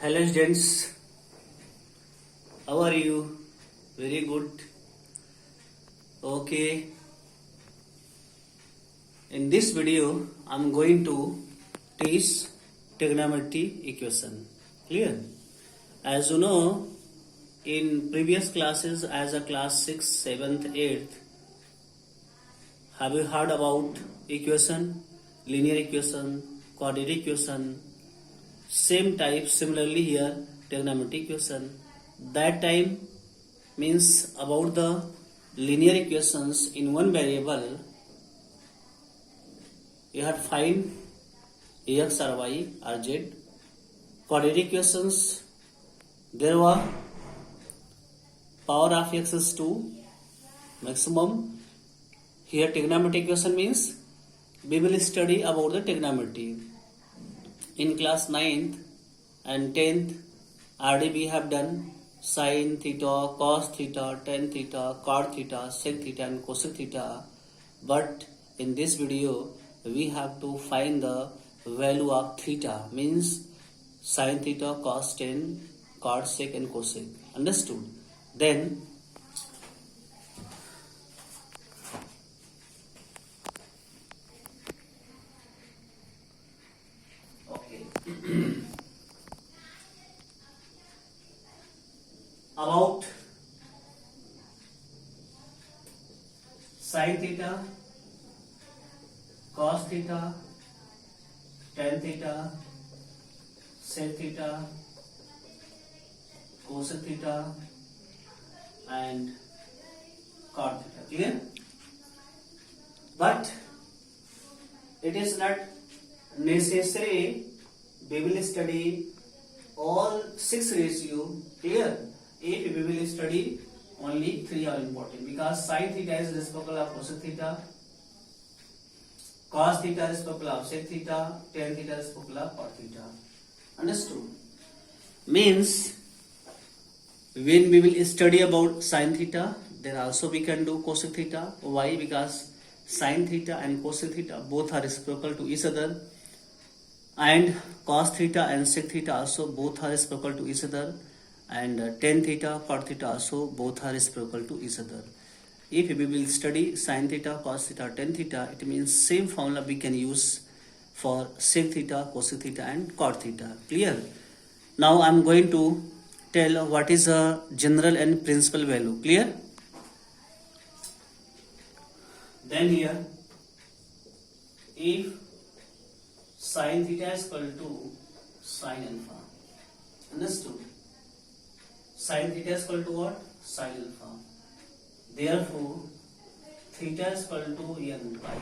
Hello students, how are you? Very good. Okay. In this video, I'm going to teach trigonometry equation. Clear? As you know, in previous classes as a class 6, 7th, 8th, have you heard about equation, linear equation, quadratic equation, same type similarly here trigonometric equation. That time means about the linear equations in one variable you have to find x or y or z. Quadratic equations there were power of x is 2 maximum. Here trigonometric equation means we will study about the trigonometry. In class 9th and 10th already we have done sin theta, cos theta, tan theta, cot theta, sec theta and cosec theta. But in this video we have to find the value of theta, means sin theta, cos, tan, cot, sec and cosec. Understood? Then about sin theta, cos theta, tan theta, sec theta, cosec theta and cot theta. Clear? But it is not necessary we will study all 6 ratio. Clear? If we will study only 3 are important, because sin theta is reciprocal of cosec theta, cos theta is reciprocal of sec theta, tan theta is reciprocal of cot theta. Understood? Means when we will study about sin theta, then also we can do cosec theta. Why? Because sin theta and cosec theta both are reciprocal to each other, and cos theta and sec theta also both are reciprocal to each other, and tan theta, cot theta also both are reciprocal to each other. If we will study sin theta, cos theta, tan theta, it means same formula we can use for sec theta, cosec theta and cot theta. Clear? Now I am going to tell what is a general and principal value. Clear? Then here, if sin theta is equal to sin alpha, understood? Sin theta is equal to what? Sin alpha. Therefore, theta is equal to n pi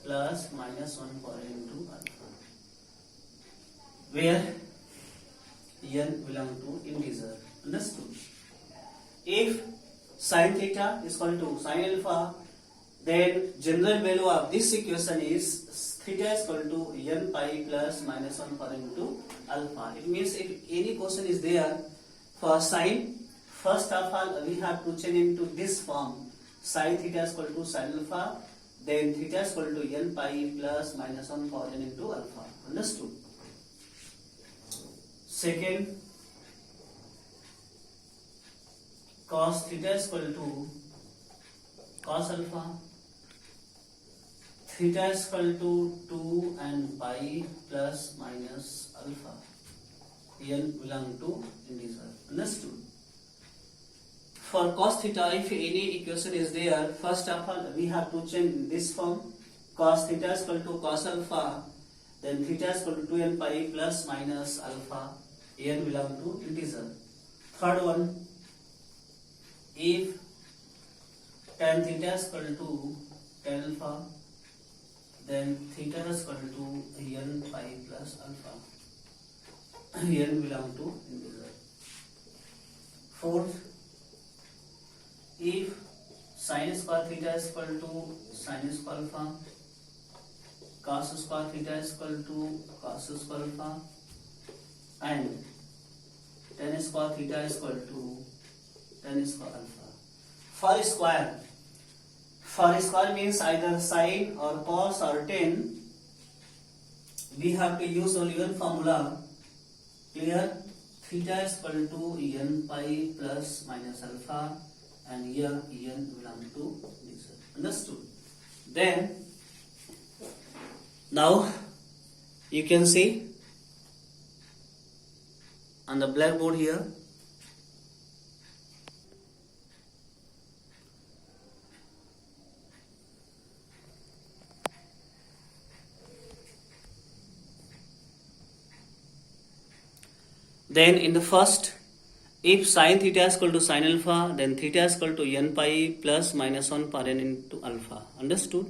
plus minus 1 pi into alpha, where n belong to integer. Understood? If sin theta is equal to sin alpha, then general value of this equation is theta is equal to n pi plus minus 1 pi into alpha. It means if any question is there for sin, first of all we have to change into this form: sin theta is equal to sin alpha, then theta is equal to n pi plus minus 1 pi into alpha. Understood? Second, cos theta is equal to cos alpha, theta is equal to 2 and pi plus minus alpha, n belong to integer. Understood? For cos theta, if any equation is there, first of all we have to change this form: cos theta is equal to cos alpha, then theta is equal to 2n pi plus minus alpha, n belong to integer. Third one, if tan theta is equal to tan alpha, then theta is equal to n pi plus alpha, n belong to integer. Fourth, if sin square theta is equal to sin square alpha, cos square theta is equal to cos square alpha, and tan square theta is equal to tan square alpha. For square means either sin or cos or tan, we have to use only one formula. Clear? theta is equal to n pi plus minus alpha, and here n belongs to this. Understood? Then now you can see on the blackboard here. Then in the first, if sin theta is equal to sin alpha, then theta is equal to n pi plus minus 1 per n into alpha. Understood?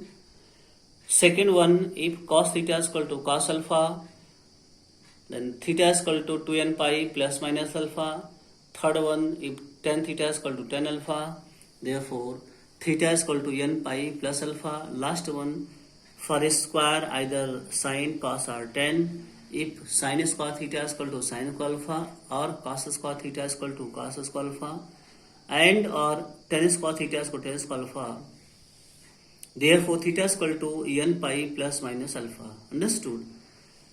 Second one, if cos theta is equal to cos alpha, then theta is equal to 2n pi plus minus alpha. Third one, if tan theta is equal to tan alpha, therefore theta is equal to n pi plus alpha. Last one, for a square either sin, cos or tan, if sin square theta is equal to sin square alpha, or cos square theta is equal to cos square alpha, and or tan square theta is equal to tan square alpha, therefore theta is equal to n pi plus minus alpha. Understood?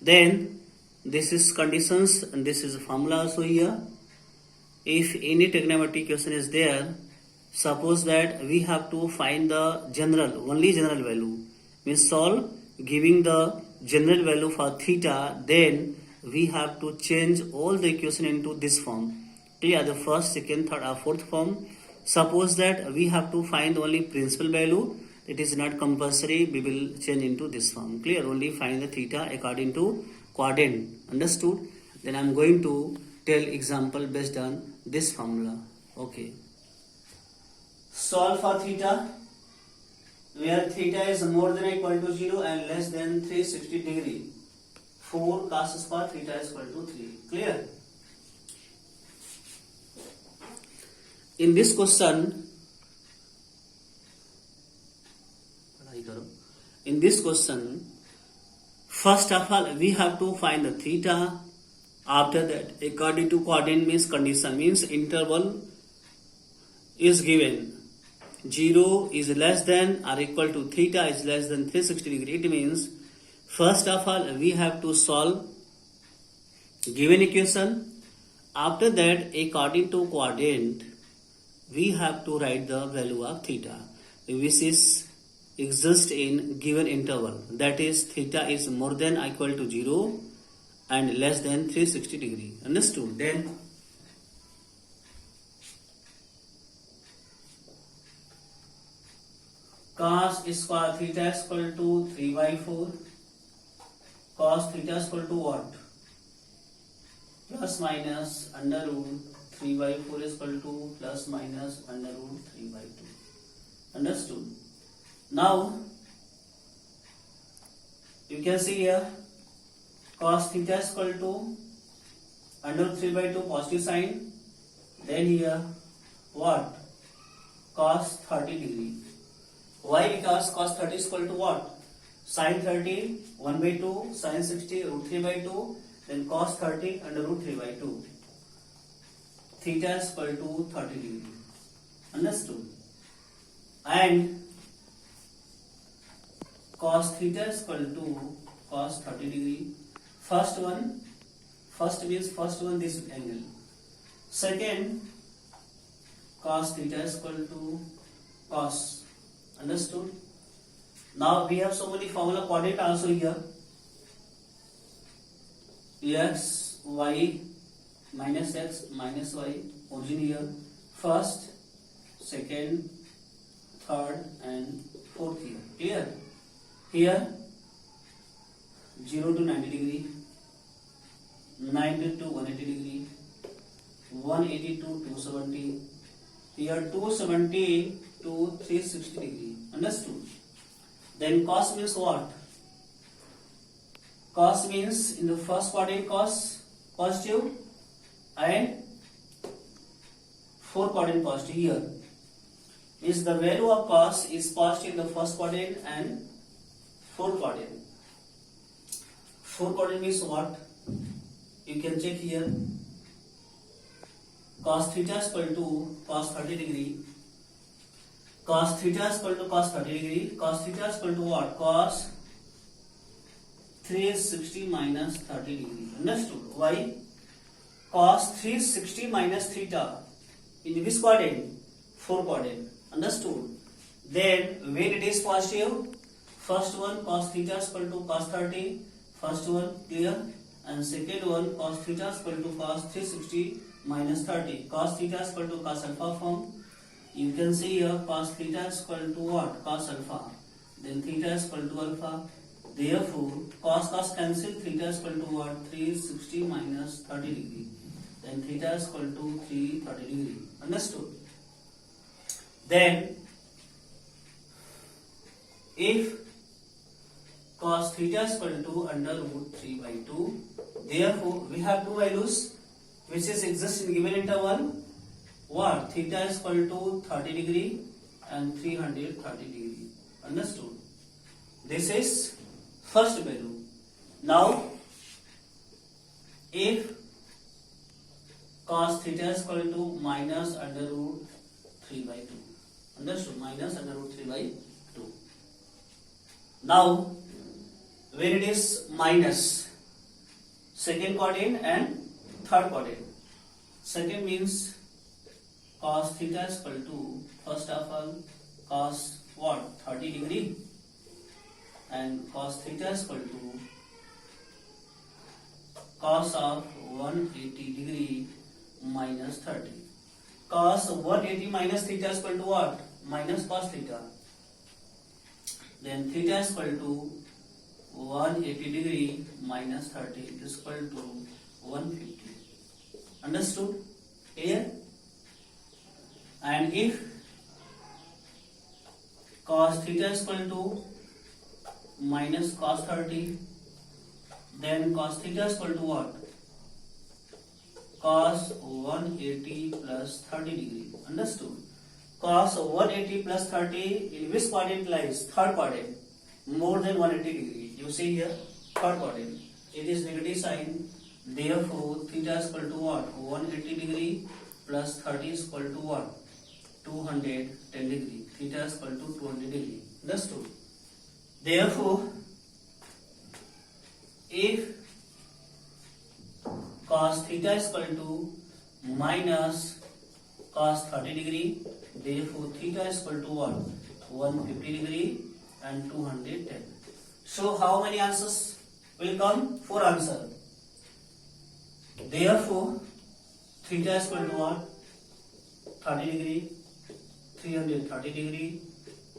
Then this is conditions and this is formula also here. If any trigonometry equation is there, suppose that we have to find the only general value, means solve giving the general value for theta, then we have to change all the equation into this form. Clear? The first, second, third or fourth form. Suppose that we have to find only principal value, it is not compulsory, we will change into this form. Clear? Only find the theta according to quadrant. Understood? Then I am going to tell example based on this formula. Okay. Solve for theta, where theta is more than or equal to 0 and less than 360 degree. 4 cos square theta is equal to 3. Clear? In this question, first of all we have to find the theta. After that, according to quadrant means condition, means interval is given. 0 is less than or equal to theta is less than 360 degree. It means first of all we have to solve given equation. After that, according to quadrant, we have to write the value of theta, which is exist in given interval. That is, theta is more than or equal to 0 and less than 360 degree. Understood? Then cos square theta is equal to 3 by 4. Cos theta is equal to what? Plus minus under root 3 by 4 is equal to plus minus under root 3 by 2. Understood? Now you can see here cos theta is equal to under root 3 by 2 positive sign. Then here what? Cos 30 degree. Why? Because cos 30 is equal to what? Sin 30 1 by 2, sin 60 root 3 by 2, then cos 30 under root 3 by 2. Theta is equal to 30 degree. Understood? And cos theta is equal to cos 30 degree. First one this angle. Second, cos theta is equal to cos. Understood? Now we have so many formula quadrant also here. X, y, minus x, minus y, origin here. First, second, third and fourth here. Clear? Here 0 to 90 degree, 90 to 180 degree, 180 to 270, here 270 to 360 degree. Understood? Then cos means what? Cos means in the first quadrant cos positive and fourth quadrant positive. Here is the value of cos is positive in the first quadrant and fourth quadrant. Fourth quadrant means what? You can check here. Cos theta is equal to cos 30 degree. Cos theta is equal to cos 30 degree. Cos theta is equal to what? Cos 360 minus 30 degree. Understood? Why? cos 360 minus theta in which quadrant? 4 quadrant. Understood? Then when it is positive, first one cos theta is equal to cos 30, first one clear, and second one cos theta is equal to cos 360 minus 30. Cos theta is equal to cos alpha form. You can see here cos theta is equal to what? Cos alpha. Then theta is equal to alpha. Therefore, cos cancel, theta is equal to what? 360 minus 30 degree. Then theta is equal to 330 degree. Understood? Then, if cos theta is equal to under root 3 by 2, therefore we have two values which is exist in given interval. What? Theta is equal to 30 degree and 330 degree. Understood? This is first value. Now, if cos theta is equal to minus under root 3 by 2. Understood? Minus under root 3 by 2. Now, when it is minus second quadrant and third quadrant. Second means cos theta is equal to first of all cos what? 30 degree, and cos theta is equal to cos of 180 degree minus 30. Cos 180 minus theta is equal to what? Minus cos theta. Then theta is equal to 180 degree minus 30 is equal to 150. Understood? Clear? And if cos theta is equal to minus cos 30, then cos theta is equal to what? Cos 180 plus 30 degree. Understood? Cos 180 plus 30 in which quadrant lies? Third quadrant. More than 180 degree. You see here, third quadrant. It is negative sign. Therefore, theta is equal to what? 180 degree plus 30 is equal to what? 210 degree. Theta is equal to 200 degree. Understood? Therefore, if cos theta is equal to minus cos 30 degree, therefore theta is equal to what? 150 degree and 210. So how many answers will come? 4 answers. Therefore, theta is equal to what? 30 degree, 330 degree,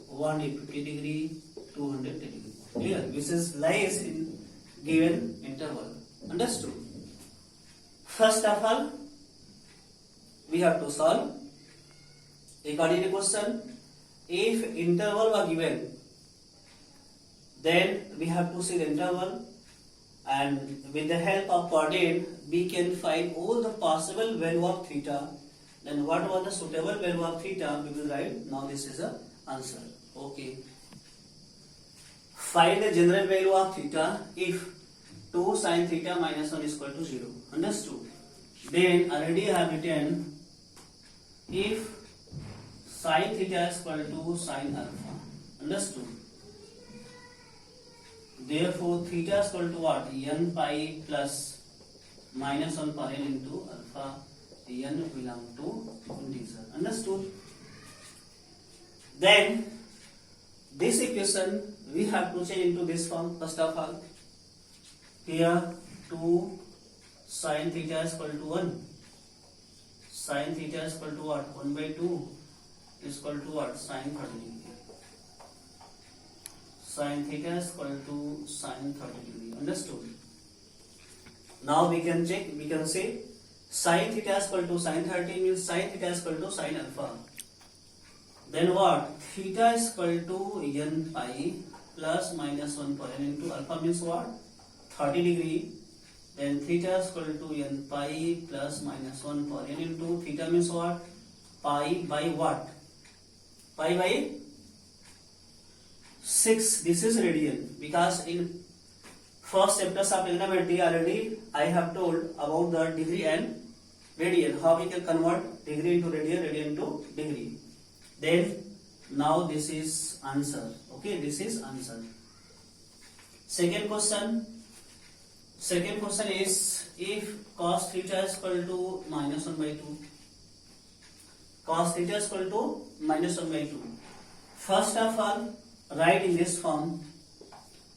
150 degree, 210 degree. Clear? This is lies in given interval. Understood? First of all, we have to solve according to question. If interval were given, then we have to see the interval, and with the help of coordinate we can find all the possible value of theta. Then what was the suitable value of theta we will write. Now this is the answer. Okay. Find the general value of theta if 2 sin theta minus 1 is equal to 0. Understood? Then already I have written if sin theta is equal to sin alpha. Understood? Therefore, theta is equal to what? N pi plus minus 1 per n into alpha. N belong to integer. Understood? Then, this equation we have to change into this form. First of all, here 2 sin theta is equal to 1. Sin theta is equal to what? 1 by 2 is equal to what? Sin 30 degree. Sin theta is equal to sin 30 degree. Understood? Now we can check. We can say sin theta is equal to sin 30 means sin theta is equal to sin alpha. Then what? Theta is equal to n pi plus minus 1 per n into alpha means what? 30 degree. Then theta is equal to n pi plus minus 1 per n into theta means what? Pi by what? Pi by 6. This is radian, because in first chapters of trigonometry already I have told about the degree and radian, how we can convert degree into radian, radian into degree. Then now this is answer. Okay, this is answer. Second question, Second question is, if cos theta is equal to minus 1 by 2, cos theta is equal to minus 1 by 2. First of all, write in this form,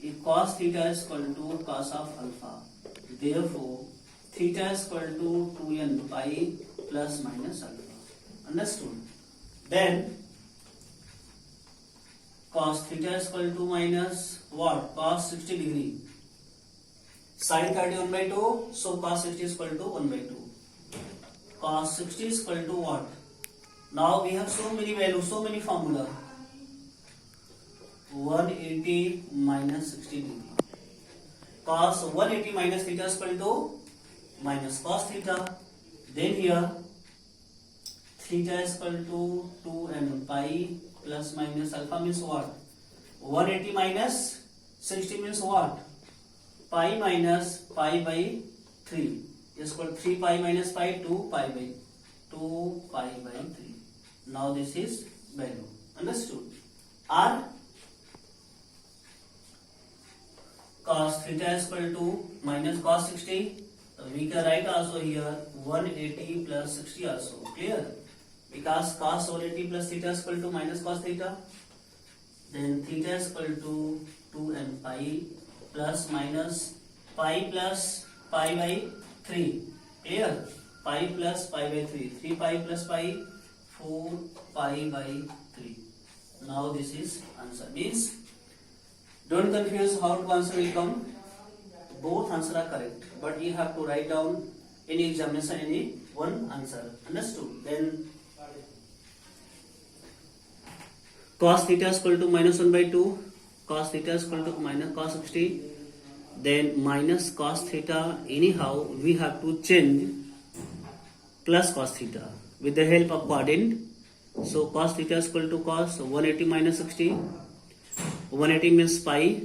if cos theta is equal to cos of alpha, therefore theta is equal to 2n pi plus minus alpha. Understood? Then cos theta is equal to minus what? Cos 60 degree. Sin 30 1 by 2, so cos 60 is equal to 1 by 2. Cos 60 is equal to what? Now we have so many values, so many formula. 180 minus 60 degree. Cos 180 minus theta is equal to minus cos theta. Then here theta is equal to 2n pi plus minus alpha means what? 180 minus 60 means what? Pi minus pi by 3 is equal to 3 pi minus pi, 2 pi by 3. Now this is value. Understood? Or cos theta is equal to minus cos 60. We can write also here 180 plus 60 also. Clear? Because cos 180 plus theta is equal to minus cos theta. Then theta is equal to 2n pi plus minus pi plus pi by 3. Clear? Pi plus pi by 3. 3 pi plus pi, 4 pi by 3. Now this is answer. Means don't confuse how to answer will come. Both answers are correct, but you have to write down any examination any one answer. Understood? Then cos theta is equal to minus 1 by 2. Cos theta is equal to minus cos 60. Then minus cos theta. Anyhow, we have to change plus cos theta with the help of quadrant. So cos theta is equal to cos 180 minus 60. 180 means pi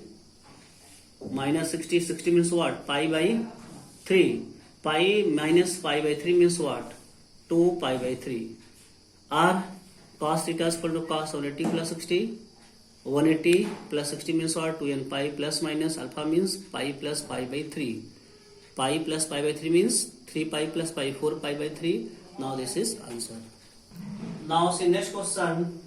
minus 60. 60 means what? Pi by 3. Pi minus pi by 3 means what? 2 pi by 3. Or cos theta is equal to cos 180 plus 60. 180 plus 60 means what? 2n pi plus minus alpha means pi plus pi by 3. Pi plus pi by 3 means 3 pi plus pi, 4 pi by 3. Now this is answer. Now see next question.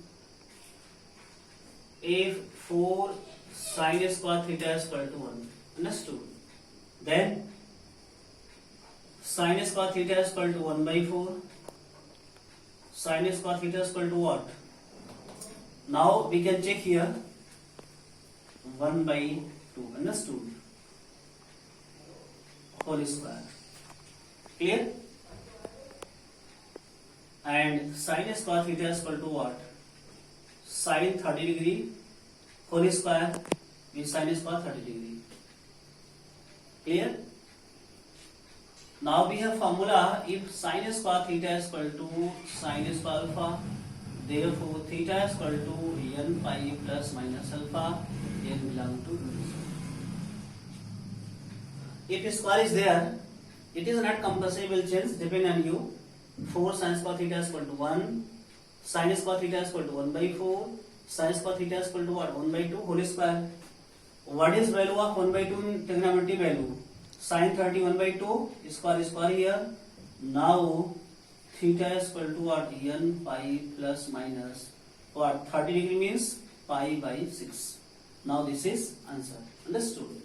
If 4 sin square theta is equal to 1. Understood? Then sin square theta is equal to 1 by 4. Sin square theta is equal to what? Now we can check here 1 by 2. Understood? Whole square. Clear? And sin square theta is equal to what? Sin 30 degree whole square means sin square 30 degree. Clear? Now we have formula. If sin square theta is equal to sin square alpha, therefore theta is equal to n pi plus minus alpha, n belong to 2. If square is there, it is not compulsory, will change depend on you. 4 sin square theta is equal to 1. Sin square theta is equal to 1 by 4. Sin square theta is equal to what? 1 by 2 whole square. What is value of 1 by 2 in trigonometry value? Sin 30 1 by 2, square here. Now theta is equal to what? N pi plus minus what? 30 degree means pi by 6. Now this is answer. Understood?